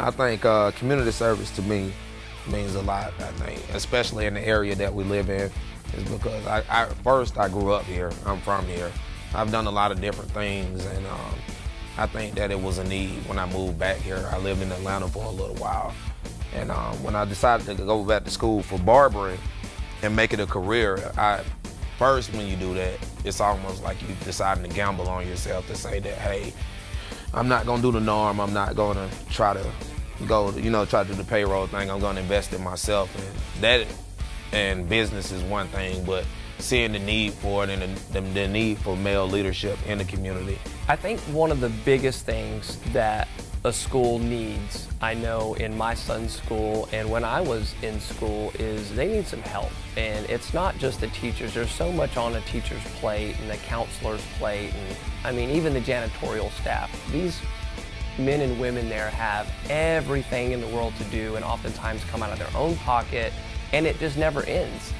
I think community service to me means a lot, I think, especially in the area that we live in, is because first I grew up here. I'm from here. I've done a lot of different things, and I think that it was a need when I moved back here. I lived in Atlanta for a little while, and when I decided to go back to school for barbering and make it a career, first when you do that, it's almost like you deciding to gamble on yourself to say that, hey, I'm not gonna do the norm. I'm not gonna try to go, try to do the payroll thing. I'm gonna invest in myself, and business is one thing, but seeing the need for it and the need for male leadership in the community. I think one of the biggest things that a school needs, I know in my son's school and when I was in school, is they need some help. And it's not just the teachers. There's so much on a teacher's plate and the counselor's plate, and I mean even the janitorial staff. These men and women there have everything in the world to do and oftentimes come out of their own pocket, and it just never ends.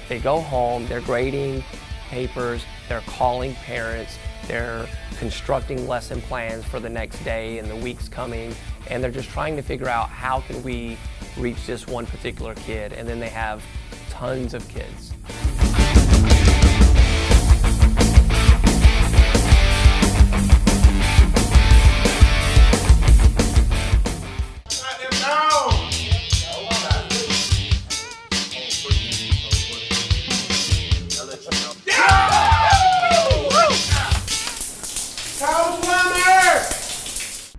They go home, they're grading papers, they're calling parents, they're constructing lesson plans for the next day and the weeks coming, and they're just trying to figure out how can we reach this one particular kid, and then they have tons of kids.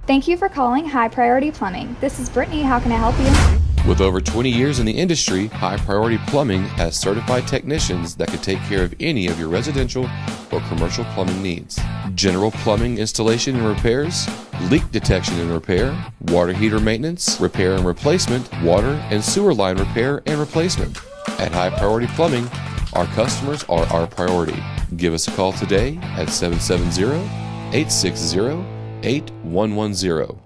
Thank you for calling High Priority Plumbing. This is Brittany. How can I help you? With over 20 years in the industry, High Priority Plumbing has certified technicians that can take care of any of your residential or commercial plumbing needs. General plumbing installation and repairs, leak detection and repair, water heater maintenance, repair and replacement, water and sewer line repair and replacement. At High Priority Plumbing, our customers are our priority. Give us a call today at 770-860-8110.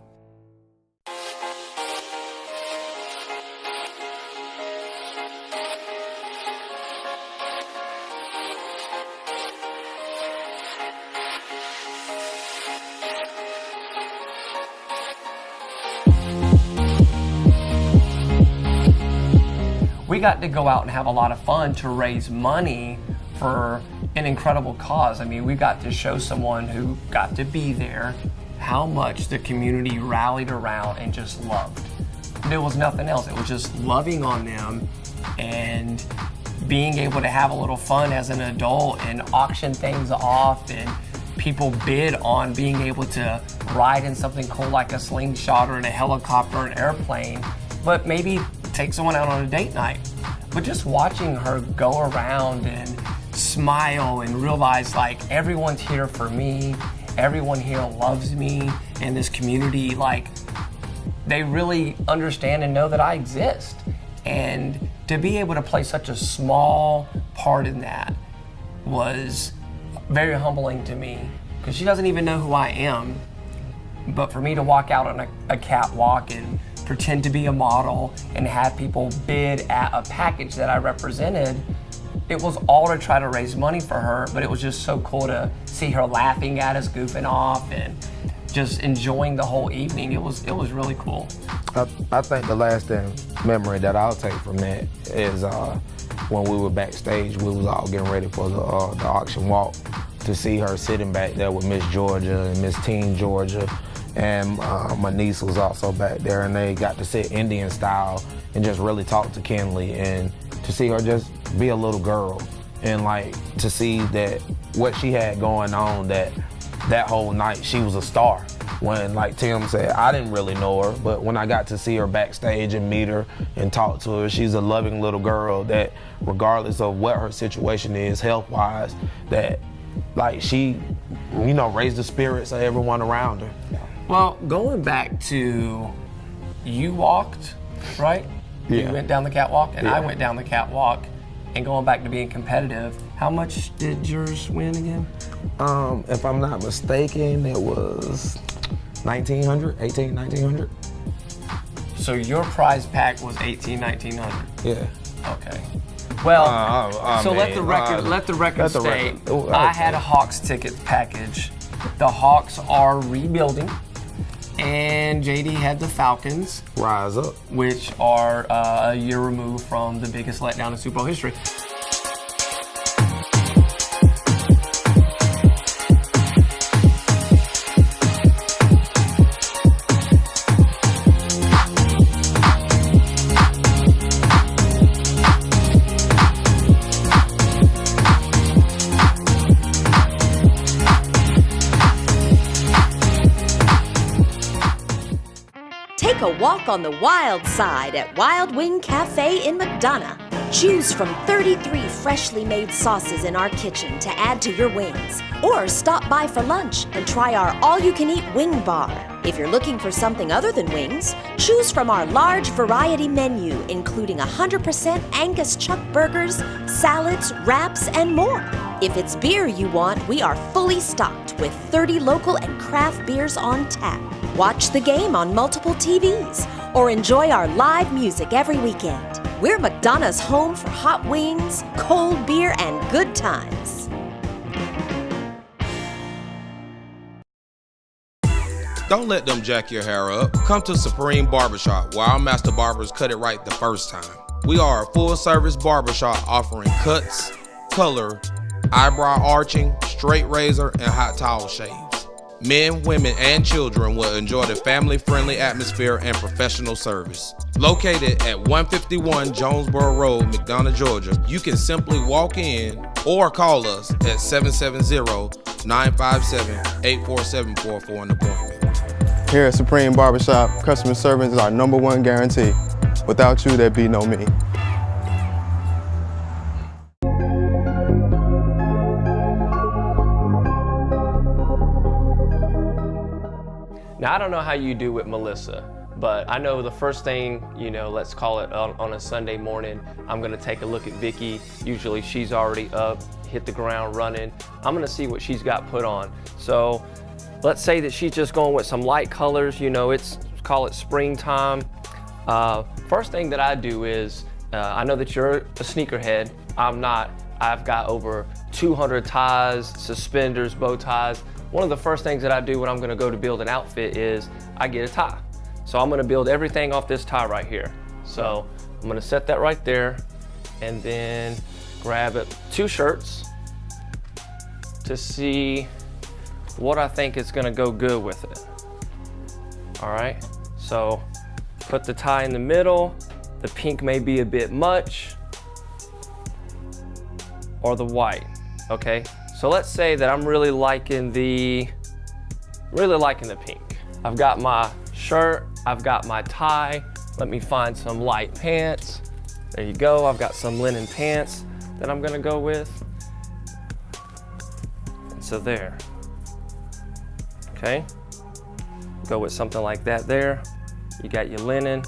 We got to go out and have a lot of fun to raise money for an incredible cause. I mean, we got to show someone who got to be there how much the community rallied around and just loved. There was nothing else. It was just loving on them and being able to have a little fun as an adult and auction things off, and people bid on being able to ride in something cool like a slingshot or in a helicopter or an airplane, but maybe take someone out on a date night. But just watching her go around and smile and realize like everyone's here for me, everyone here loves me, and this community, like they really understand and know that I exist. And to be able to play such a small part in that was very humbling to me, because she doesn't even know who I am. But for me to walk out on a catwalk and pretend to be a model and have people bid at a package that I represented, it was all to try to raise money for her, but it was just so cool to see her laughing at us, goofing off, and just enjoying the whole evening. It was really cool. I think the lasting memory that I'll take from that is when we were backstage, we was all getting ready for the auction walk, to see her sitting back there with Miss Georgia and Miss Teen Georgia, and my niece was also back there, and they got to sit Indian style and just really talk to Kinley, and to see her just be a little girl, and like to see that what she had going on, that whole night she was a star. When, like Tim said, I didn't really know her, but when I got to see her backstage and meet her and talk to her, she's a loving little girl that regardless of what her situation is health-wise, that like she, raised the spirits of everyone around her. Well, going back to, you walked, right? Yeah. You went down the catwalk, and Yeah. I went down the catwalk, and going back to being competitive, how much did yours win again? If I'm not mistaken, it was $1,900. So your prize pack was $1,800, $1,900. Yeah. Okay. Well, so let the record state, I had a Hawks ticket package. The Hawks are rebuilding. And JD had the Falcons, Rise up. which are a year removed from the biggest letdown in Super Bowl history. Take a walk on the wild side at Wild Wing Cafe in McDonough. Choose from 33 freshly made sauces in our kitchen to add to your wings. Or stop by for lunch and try our all-you-can-eat wing bar. If you're looking for something other than wings, choose from our large variety menu, including 100% Angus chuck burgers, salads, wraps, and more. If it's beer you want, we are fully stocked with 30 local and craft beers on tap. Watch the game on multiple TVs or enjoy our live music every weekend. We're McDonough's home for hot wings, cold beer, and good times. Don't let them jack your hair up. Come to Supreme Barbershop, where our master barbers cut it right the first time. We are a full-service barbershop offering cuts, color, eyebrow arching, straight razor, and hot towel shaves. Men, women, and children will enjoy the family-friendly atmosphere and professional service. Located at 151 Jonesboro Road, McDonough, Georgia, you can simply walk in or call us at 770-957-8474 for an appointment. Here at Supreme Barbershop, customer service is our #1 guarantee. Without you, there'd be no me. Now, I don't know how you do with Melissa, but I know the first thing, let's call it on a Sunday morning, I'm gonna take a look at Vicky. Usually she's already up, hit the ground running. I'm gonna see what she's got put on. So let's say that she's just going with some light colors, call it springtime. First thing that I do is, I know that you're a sneakerhead. I'm not. I've got over 200 ties, suspenders, bow ties. One of the first things that I do when I'm gonna go to build an outfit is I get a tie. So I'm gonna build everything off this tie right here. So I'm gonna set that right there and then grab 2 shirts to see what I think is gonna go good with it. All right, so put the tie in the middle. The pink may be a bit much, or the white, okay? So let's say that I'm really liking the pink. I've got my shirt, I've got my tie. Let me find some light pants. There you go, I've got some linen pants that I'm gonna go with. And so there, okay? Go with something like that there. You got your linen,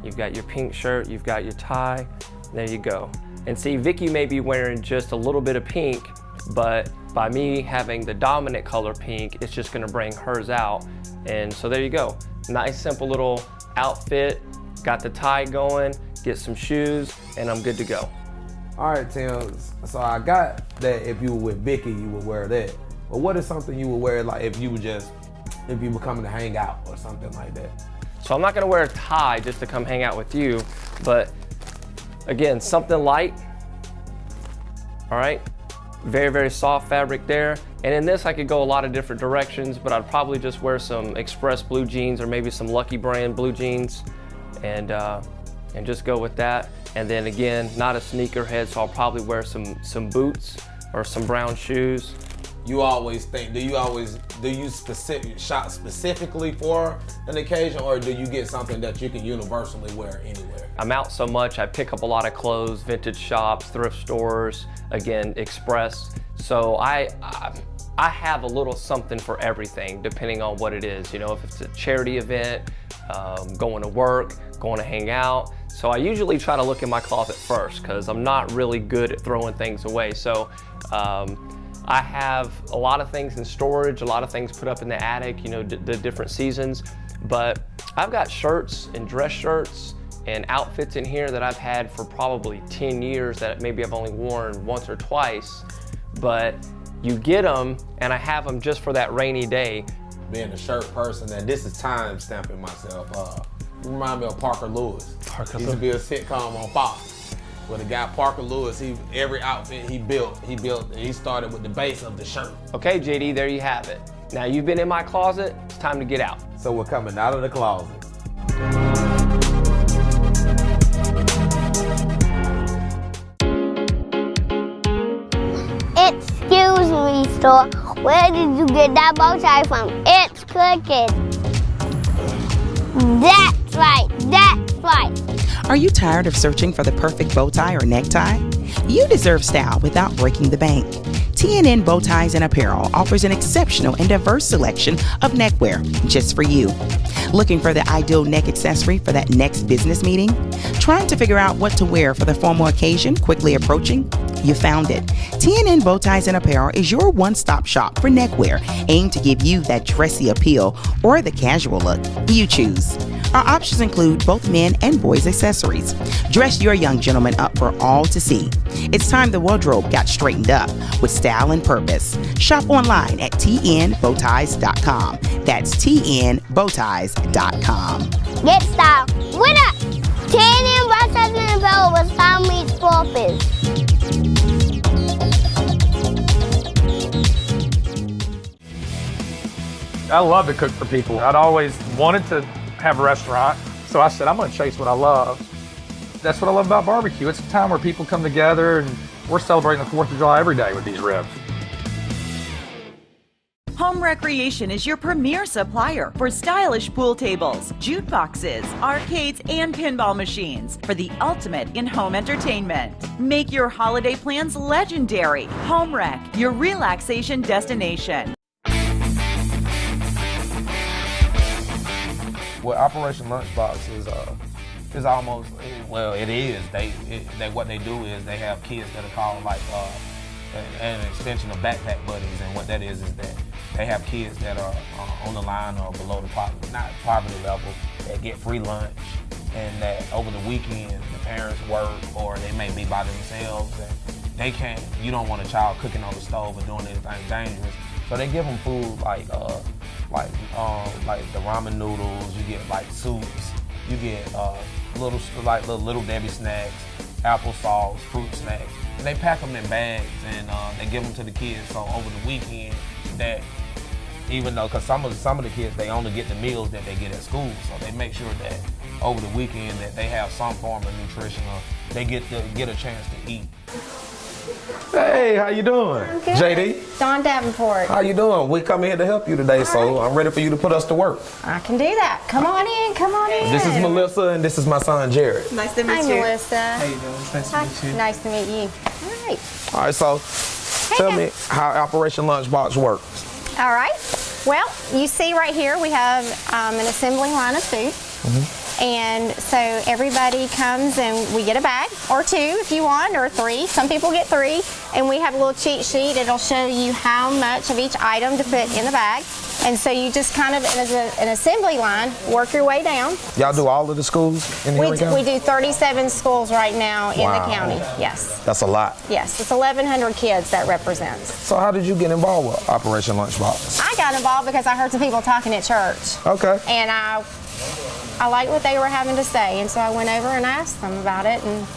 you've got your pink shirt, you've got your tie, there you go. And see, Vicky may be wearing just a little bit of pink, but by me having the dominant color pink, it's just gonna bring hers out. And so there you go. Nice, simple little outfit. Got the tie going, get some shoes, and I'm good to go. All right, Tim. So I got that if you were with Vicky, you would wear that. But what is something you would wear like if you were coming to hang out or something like that? So I'm not gonna wear a tie just to come hang out with you, but again, something light, all right? Very, very soft fabric there. And in this, I could go a lot of different directions, but I'd probably just wear some Express blue jeans or maybe some Lucky brand blue jeans and just go with that. And then again, not a sneakerhead, so I'll probably wear some boots or some brown shoes. You always think, do you shop specifically for an occasion, or do you get something that you can universally wear anywhere? I'm out so much, I pick up a lot of clothes, vintage shops, thrift stores, again, Express. So I have a little something for everything, depending on what it is. If it's a charity event, going to work, going to hang out. So I usually try to look in my closet first, because I'm not really good at throwing things away. So I have a lot of things in storage, a lot of things put up in the attic, the different seasons. But I've got shirts and dress shirts and outfits in here that I've had for probably 10 years that maybe I've only worn once or twice. But you get them, and I have them just for that rainy day. being a shirt person, and this is time stamping myself. You remind me of Parker Lewis. He used to be a sitcom on Fox. Where the guy Parker Lewis, every outfit he started with the base of the shirt. Okay, JD, there you have it. Now you've been in my closet, it's time to get out. So we're coming out of the closet. Excuse me, store. Where did you get that bow tie from? It's cooking. That's right, that's right. Are you tired of searching for the perfect bow tie or necktie? You deserve style without breaking the bank. TNN Bow Ties and Apparel offers an exceptional and diverse selection of neckwear just for you. Looking for the ideal neck accessory for that next business meeting? Trying to figure out what to wear for the formal occasion quickly approaching? You found it. TNN Bow Ties and Apparel is your one-stop shop for neckwear, aimed to give you that dressy appeal or the casual look. You choose. Our options include both men and boys accessories. Dress your young gentleman up for all to see. It's time the wardrobe got straightened up with style and purpose. Shop online at tnbowties.com. That's tnbowties.com. Get style. Winner! TNN Bow Ties and Apparel with style meets purpose. I love to cook for people. I'd always wanted to have a restaurant, so I said, I'm gonna chase what I love. That's what I love about barbecue. It's a time where people come together, and we're celebrating the 4th of July every day with these ribs. Home Recreation is your premier supplier for stylish pool tables, jukeboxes, arcades, and pinball machines for the ultimate in-home entertainment. Make your holiday plans legendary. Home Rec, your relaxation destination. What Operation Lunchbox is almost, well, it is. What they do is they have kids that are called like an extension of Backpack Buddies, and what that is that they have kids that are on the line or below the poverty level that get free lunch, and that over the weekend the parents work or they may be by themselves and they can't. You don't want a child cooking on the stove or doing anything dangerous, so they give them food like the ramen noodles. You get like soups. You get little Debbie snacks, applesauce, fruit snacks, and they pack them in bags and they give them to the kids. So over the weekend, that even though, because some of the kids, they only get the meals that they get at school, so they make sure that over the weekend that they have some form of nutrition or they get a chance to eat. Hey, how you doing? I'm good. JD? Dawn Davenport. How you doing? We come here to help you today, so I'm ready for you to put us to work. I can do that. Come on in, come on in. This is Melissa and this is my son, Jared. Nice to meet you. Hi, Melissa. How you doing? It's nice to meet you. Nice to meet you. All right. All right, so tell me how Operation Lunchbox works. All right. Well, you see right here we have an assembly line of food. And so everybody comes and we get a bag, or 2 if you want, or 3. Some people get 3. And we have a little cheat sheet. It'll show you how much of each item to put in the bag. And so you just kind of, as an assembly line, work your way down. Y'all do all of the schools in Henry County? We do 37 schools right now in the county, yes. That's a lot. Yes, it's 1,100 kids that represents. So how did you get involved with Operation Lunchbox? I got involved because I heard some people talking at church. Okay. And I liked what they were having to say, and so I went over and asked them about it, and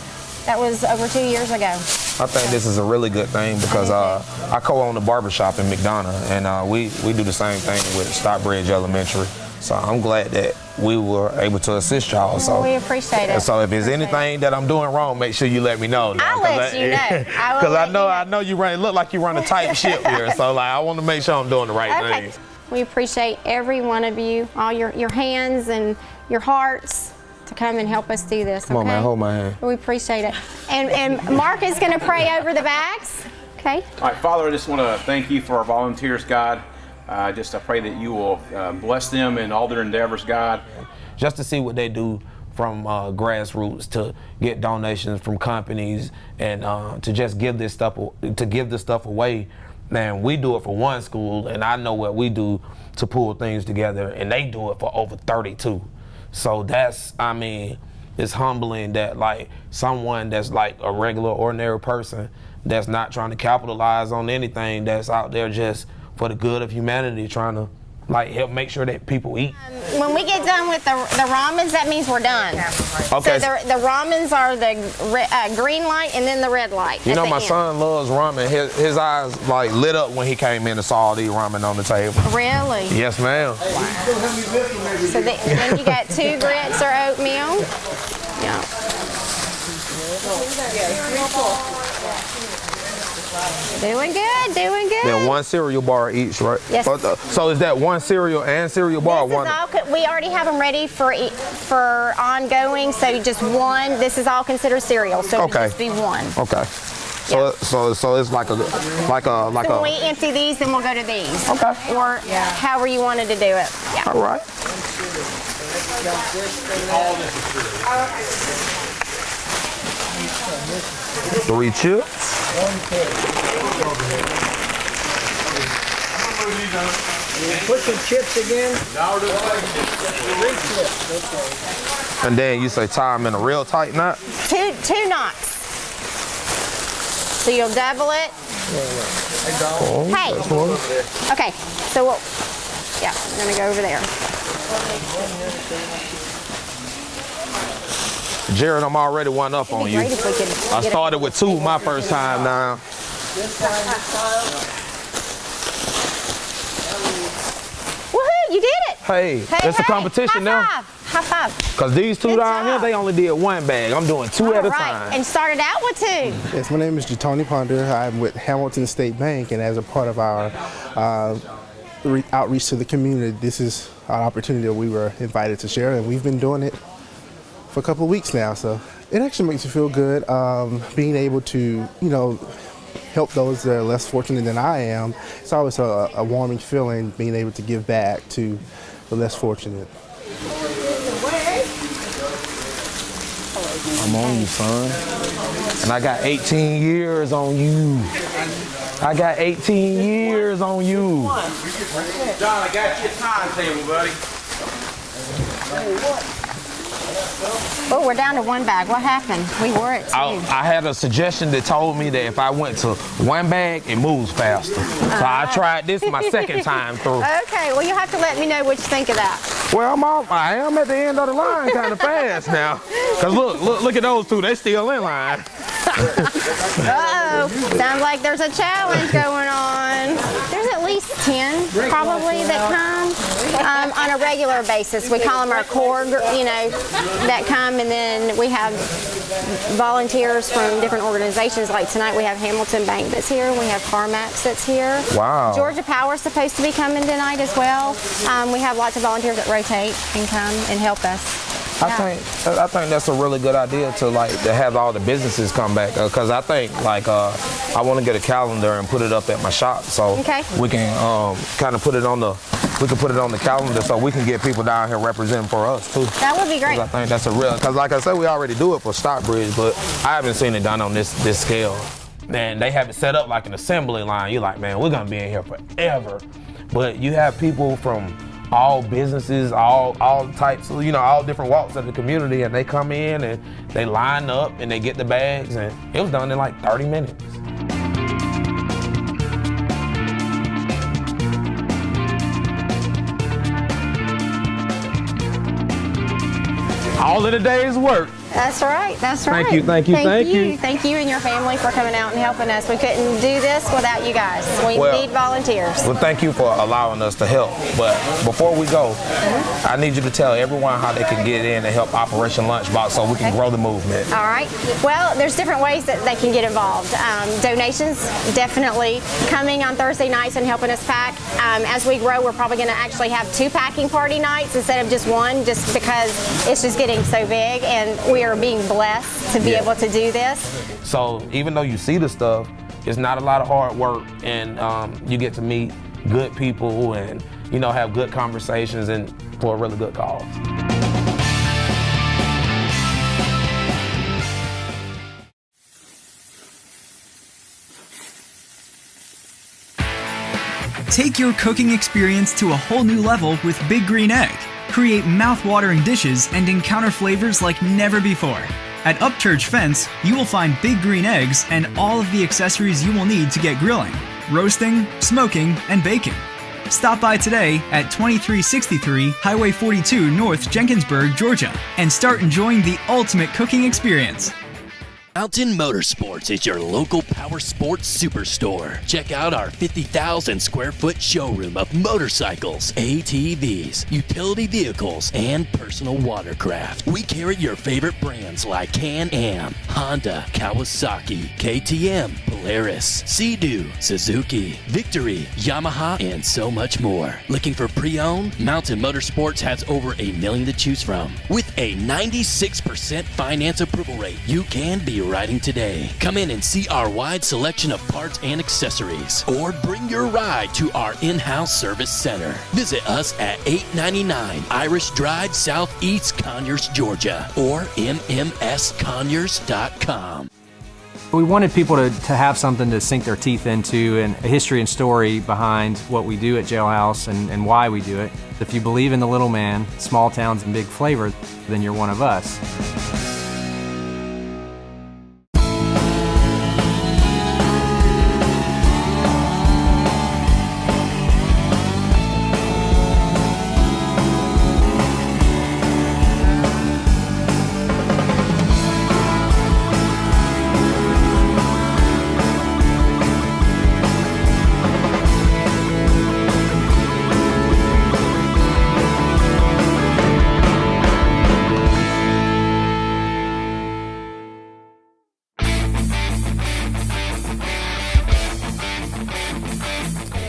that was over 2 years ago. I think this is a really good thing because I co-own a barbershop in McDonough, and we do the same thing with Stockbridge Elementary. So I'm glad that we were able to assist y'all. So we appreciate it. So if there's anything that I'm doing wrong, make sure you let me know. I'll let you know. Because I know you look like you run a tight ship here. So I want to make sure I'm doing the right thing. We appreciate every one of you, all your hands and your hearts to come and help us do this. Come on, man, hold my hand. We appreciate it. And Mark is going to pray over the bags. Okay. All right, Father, I just want to thank you for our volunteers, God. I pray that you will bless them in all their endeavors, God. Just to see what they do from grassroots to get donations from companies and to just give this stuff away. Man, we do it for one school, and I know what we do to pull things together, and they do it for over 32. So it's humbling that like someone that's like a regular, ordinary person that's not trying to capitalize on anything, that's out there just for the good of humanity, trying to like help make sure that people eat. When we get done with the ramens, that means we're done. Okay. So the ramens are the green light and then the red light. You know, my son loves ramen. His eyes like lit up when he came in and saw all these ramen on the table. Really? Yes, ma'am. So then you got 2 grits or oatmeal. Yeah. Doing good, doing good. Then 1 cereal bar each, right? Yes. So is that 1 cereal and cereal bar? This is all, we already have them ready for ongoing, so just 1. This is all considered cereal, so okay. Just be 1. Okay. So it's like a So when we empty these, then we'll go to these. Okay. Or however you wanted to do it. Yeah. All right. 3 chips. Put some chips again. And then you say tie them in a real tight knot? 2 knots. So you'll double it. Hey. Okay. So we'll, yeah, I'm gonna go over there. Jared, I'm already one up on you. I started with 2 my first time now. Woohoo, you did it! Hey, it's a competition now. High five. Because these 2 down here, they only did 1 bag. I'm doing 2 at a time. And started out with 2. Yes, my name is Jatoni Ponder. I'm with Hamilton State Bank, and as a part of our outreach to the community, this is an opportunity that we were invited to share, and we've been doing it for a couple of weeks now. So it actually makes you feel good, being able to, help those that are less fortunate than I am. It's always a warming feeling being able to give back to the less fortunate. I'm on you, son. And I got 18 years on you. I got 18 years on you. John, I got your timetable, buddy. Oh, we're down to 1 bag. What happened? We were at 2. I had a suggestion that told me that if I went to 1 bag, it moves faster. So I tried this my second time through. Okay, well, you have to let me know what you think of that. Well, I am at the end of the line kind of fast now. Because look at those 2. They still in line. Uh-oh. Sounds like there's a challenge going on. There's at least 10 probably that come on a regular basis. We call them our core, that come, and then we have volunteers from different organizations. Like tonight we have Hamilton Bank that's here. We have CarMax that's here. Wow. Georgia Power's supposed to be coming tonight as well. We have lots of volunteers that rotate and come and help us. I think that's a really good idea to have all the businesses come back, because I think I want to get a calendar and put it up at my shop so we can kind of put it on the calendar so we can get people down here representing for us too. That would be great. I think that's because like I said, we already do it for Stockbridge, but I haven't seen it done on this scale. And they have it set up like an assembly line. You're like, man, we're gonna be in here forever. But you have people from all businesses, all types, all different walks of the community, and they come in and they line up and they get the bags, and it was done in like 30 minutes. All in a day's work. That's right. That's right. Thank you. Thank you and your family for coming out and helping us. We couldn't do this without you guys. We need volunteers. Well, thank you for allowing us to help. But before we go, I need you to tell everyone how they can get in and help Operation Lunchbox so we can grow the movement. All right. Well, there's different ways that they can get involved. Donations, definitely. Coming on Thursday nights and helping us pack. As we grow, we're probably going to actually have 2 packing party nights instead of just 1, just because it's just getting so big, and we are being blessed to be able to do this. So even though you see the stuff, it's not a lot of hard work, and you get to meet good people and have good conversations and for a really good cause. Take your cooking experience to a whole new level with Big Green Egg. Create mouth-watering dishes and encounter flavors like never before. At Upchurch Fence, you will find Big Green Eggs and all of the accessories you will need to get grilling, roasting, smoking, and baking. Stop by today at 2363 Highway 42 North Jenkinsburg, Georgia, and start enjoying the ultimate cooking experience. Mountain Motorsports is your local power sports superstore. Check out our 50,000 square foot showroom of motorcycles, ATVs, utility vehicles, and personal watercraft. We carry your favorite brands like Can-Am, Honda, Kawasaki, KTM, Polaris, Sea-Doo, Suzuki, Victory, Yamaha, and so much more. Looking for pre-owned? Mountain Motorsports has over 1 million to choose from. With a 96% finance approval rate, you can be riding today. Come in and see our wide selection of parts and accessories, or bring your ride to our in-house service center. Visit us at 899 Irish Drive Southeast, Conyers, Georgia, or mmsconyers.com. We wanted people to have something to sink their teeth into, and a history and story behind what we do at Jailhouse and why we do it. If you believe in the little man, small towns, and big flavor, then you're one of us.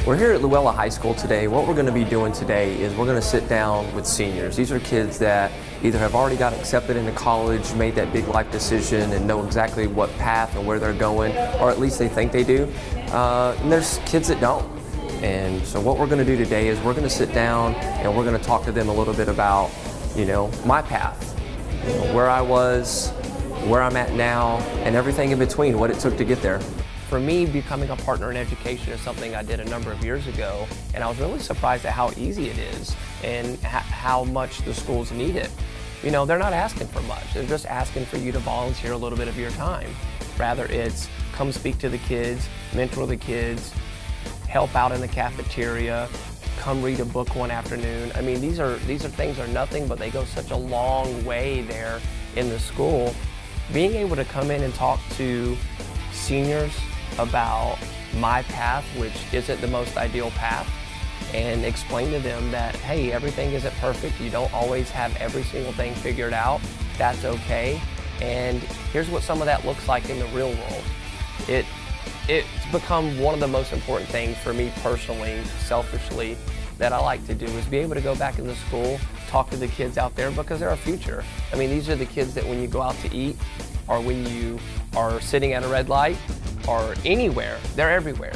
We're here at Luella High School today. What we're going to be doing today is we're going to sit down with seniors. These are kids that either have already got accepted into college, made that big life decision, and know exactly what path and where they're going, or at least they think they do. And there's kids that don't. And so what we're going to do today is we're going to sit down and we're going to talk to them a little bit about, my path, where I was, where I'm at now, and everything in between, what it took to get there. For me, becoming a partner in education is something I did a number of years ago, and I was really surprised at how easy it is and how much the schools need it. They're not asking for much. They're just asking for you to volunteer a little bit of your time. Rather, it's come speak to the kids, mentor the kids, help out in the cafeteria, come read a book one afternoon. I mean, these things are nothing, but they go such a long way there in the school. Being able to come in and talk to seniors about my path, which isn't the most ideal path, and explain to them that, hey, everything isn't perfect. You don't always have every single thing figured out. That's okay. And here's what some of that looks like in the real world. It's become one of the most important things for me personally, selfishly, that I like to do is be able to go back into school, talk to the kids out there because they're our future. I mean, these are the kids that when you go out to eat or when you are sitting at a red light or anywhere, they're everywhere.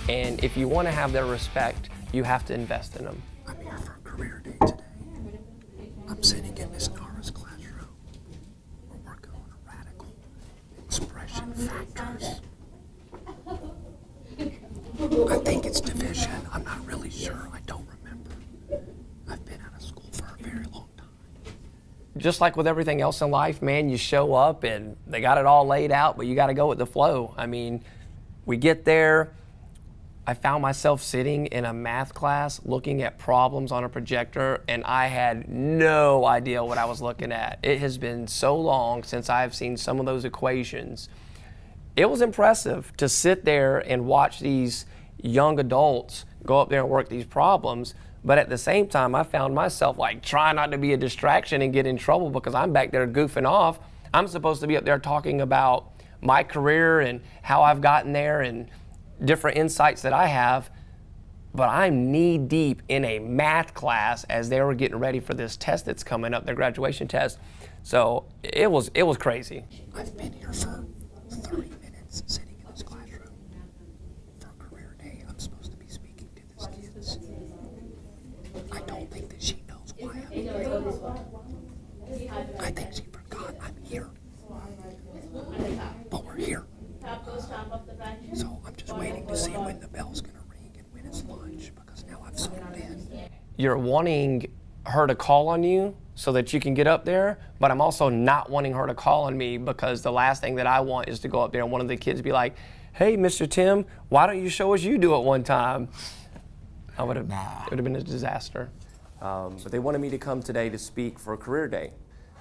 And if you want to have their respect, you have to invest in them. I'm here for a career day today. I'm sitting in Miss Nara's classroom. We're working on a radical expression factors. I think it's division. I'm not really sure. I don't remember. I've been out of school for a very long time. Just like with everything else in life, man, you show up and they got it all laid out, but you got to go with the flow. I mean, we get there. I found myself sitting in a math class looking at problems on a projector, and I had no idea what I was looking at. It has been so long since I've seen some of those equations. It was impressive to sit there and watch these young adults go up there and work these problems, but at the same time, I found myself like trying not to be a distraction and get in trouble because I'm back there goofing off. I'm supposed to be up there talking about my career and how I've gotten there and different insights that I have, but I'm knee deep in a math class as they were getting ready for this test that's coming up, their graduation test. So it was crazy. I've been here for 30 minutes sitting in this classroom. For a career day, I'm supposed to be speaking to these kids. I don't think that she knows why I'm here. I think she forgot I'm here. But we're here. So I'm just waiting to see when the bell's gonna ring and when it's lunch because now I've settled in. You're wanting her to call on you so that you can get up there, but I'm also not wanting her to call on me because the last thing that I want is to go up there and one of the kids be like, hey, Mr. Tim, why don't you show us you do it one time? It would have been a disaster. But they wanted me to come today to speak for Career Day.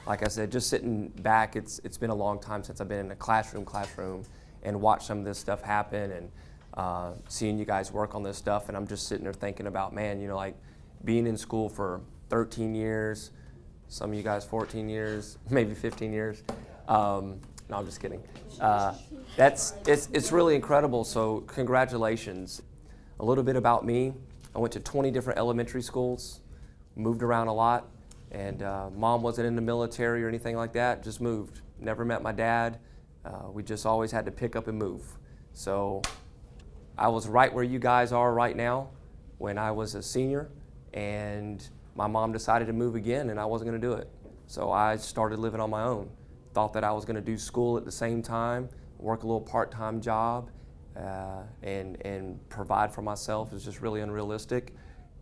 Like I said, just sitting back, it's been a long time since I've been in a classroom and watched some of this stuff happen and seeing you guys work on this stuff. And I'm just sitting there thinking about, man, you know, like being in school for 13 years, some of you guys 14 years, maybe 15 years. No, I'm just kidding. It's really incredible. So congratulations. A little bit about me. I went to 20 different elementary schools, moved around a lot, and mom wasn't in the military or anything like that, just moved. Never met my dad. We just always had to pick up and move. So I was right where you guys are right now when I was a senior, and my mom decided to move again, and I wasn't going to do it. So I started living on my own. Thought that I was going to do school at the same time, work a little part-time job, and provide for myself. Is just really unrealistic.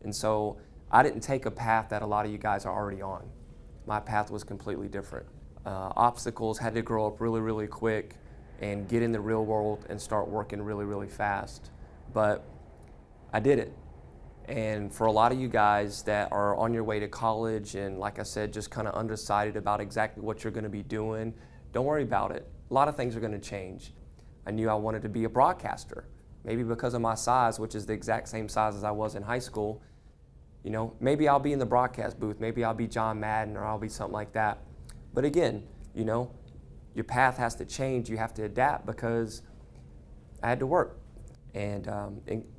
And so I didn't take a path that a lot of you guys are already on. My path was completely different. Obstacles, had to grow up really, really quick and get in the real world and start working really, really fast. But I did it. And for a lot of you guys that are on your way to college and, like I said, just kind of undecided about exactly what you're going to be doing, don't worry about it. A lot of things are going to change. I knew I wanted to be a broadcaster, maybe because of my size, which is the exact same size as I was in high school. You know, maybe I'll be in the broadcast booth, maybe I'll be John Madden or I'll be something like that. But again, you know, your path has to change, you have to adapt, because I had to work. And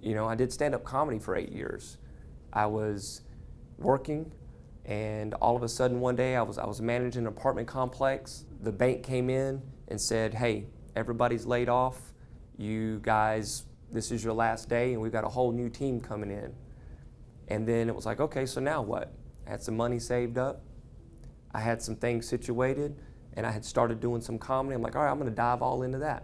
you know, I did stand-up comedy for 8 years. I was working, and all of a sudden one day I was managing an apartment complex. The bank came in and said, hey, everybody's laid off. You guys, this is your last day, and we've got a whole new team coming in. And then it was like, okay, so now what? I had some money saved up. I had some things situated, and I had started doing some comedy. I'm like, all right, I'm gonna dive all into that.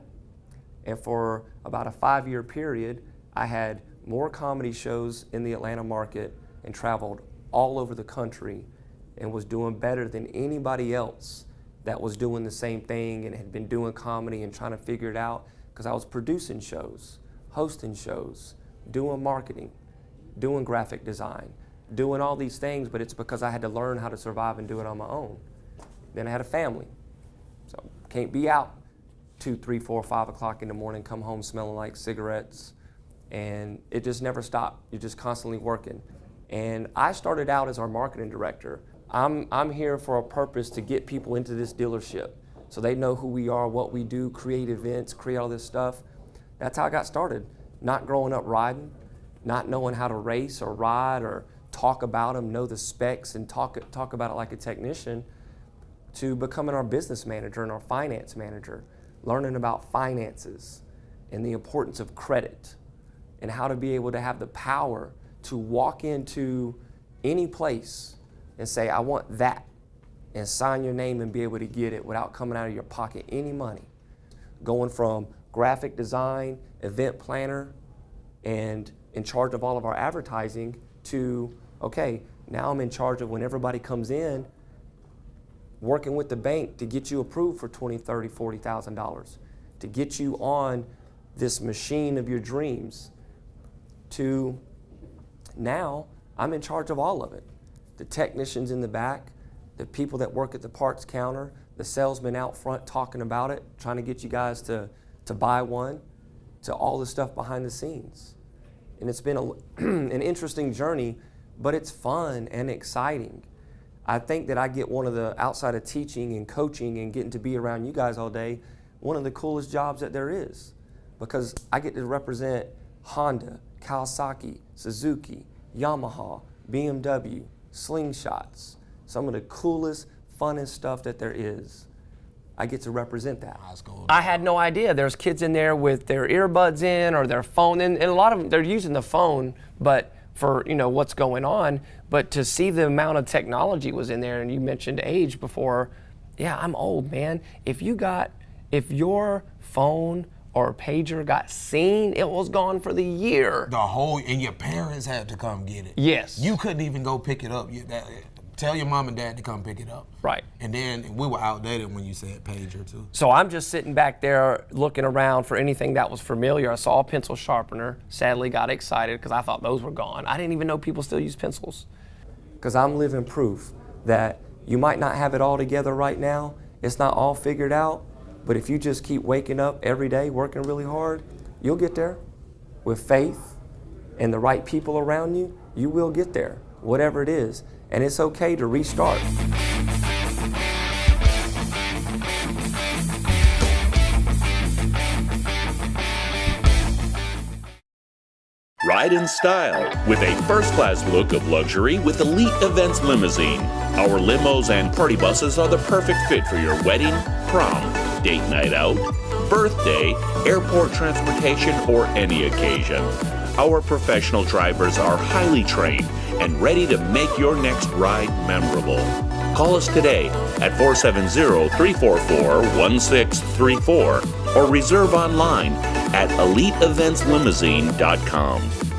And for about a 5-year period, I had more comedy shows in the Atlanta market and traveled all over the country and was doing better than anybody else that was doing the same thing and had been doing comedy and trying to figure it out, because I was producing shows, hosting shows, doing marketing, doing graphic design, doing all these things, but it's because I had to learn how to survive and do it on my own. Then I had a family, so can't be out 2, 3, 4, 5 o'clock in the morning, come home smelling like cigarettes, and it just never stopped. You're just constantly working. And I started out as our marketing director. I'm here for a purpose to get people into this dealership so they know who we are, what we do, create events, create all this stuff. That's how I got started. Not growing up riding, not knowing how to race or ride or talk about them, know the specs and talk about it like a technician, to becoming our business manager and our finance manager, learning about finances and the importance of credit and how to be able to have the power to walk into any place and say, I want that, and sign your name and be able to get it without coming out of your pocket any money. Going from graphic design, event planner, and in charge of all of our advertising to, okay, now I'm in charge of when everybody comes in, working with the bank to get you approved for $20,000, $30,000, $40,000, to get you on this machine of your dreams, to now I'm in charge of all of it. The technicians in the back, the people that work at the parts counter, the salesmen out front talking about it, trying to get you guys to buy one, to all the stuff behind the scenes. And it's been an interesting journey, but it's fun and exciting. I think that I get one of the, outside of teaching and coaching and getting to be around you guys all day, one of the coolest jobs that there is, because I get to represent Honda, Kawasaki, Suzuki, Yamaha, BMW, Slingshots, some of the coolest, funnest stuff that there is. I get to represent that. I had no idea. There's kids in there with their earbuds in or their phone, and a lot of them, they're using the phone, but for, you know, what's going on. But to see the amount of technology was in there, and you mentioned age before. Yeah, I'm old, man. If your phone or pager got seen, it was gone for the year. And your parents had to come get it. Yes. You couldn't even go pick it up. Tell your mom and dad to come pick it up. Right. And then we were outdated when you said pager too. So I'm just sitting back there looking around for anything that was familiar. I saw a pencil sharpener, sadly got excited because I thought those were gone. I didn't even know people still use pencils. Because I'm living proof that you might not have it all together right now, it's not all figured out, but if you just keep waking up every day, working really hard, you'll get there. With faith and the right people around you, you will get there, whatever it is. And it's okay to restart. Ride in style with a first-class look of luxury with Elite Events Limousine. Our limos and party buses are the perfect fit for your wedding, prom, date night out, birthday, airport transportation, or any occasion. Our professional drivers are highly trained and ready to make your next ride memorable. Call us today at 470-344-1634 or reserve online at eliteeventslimousine.com.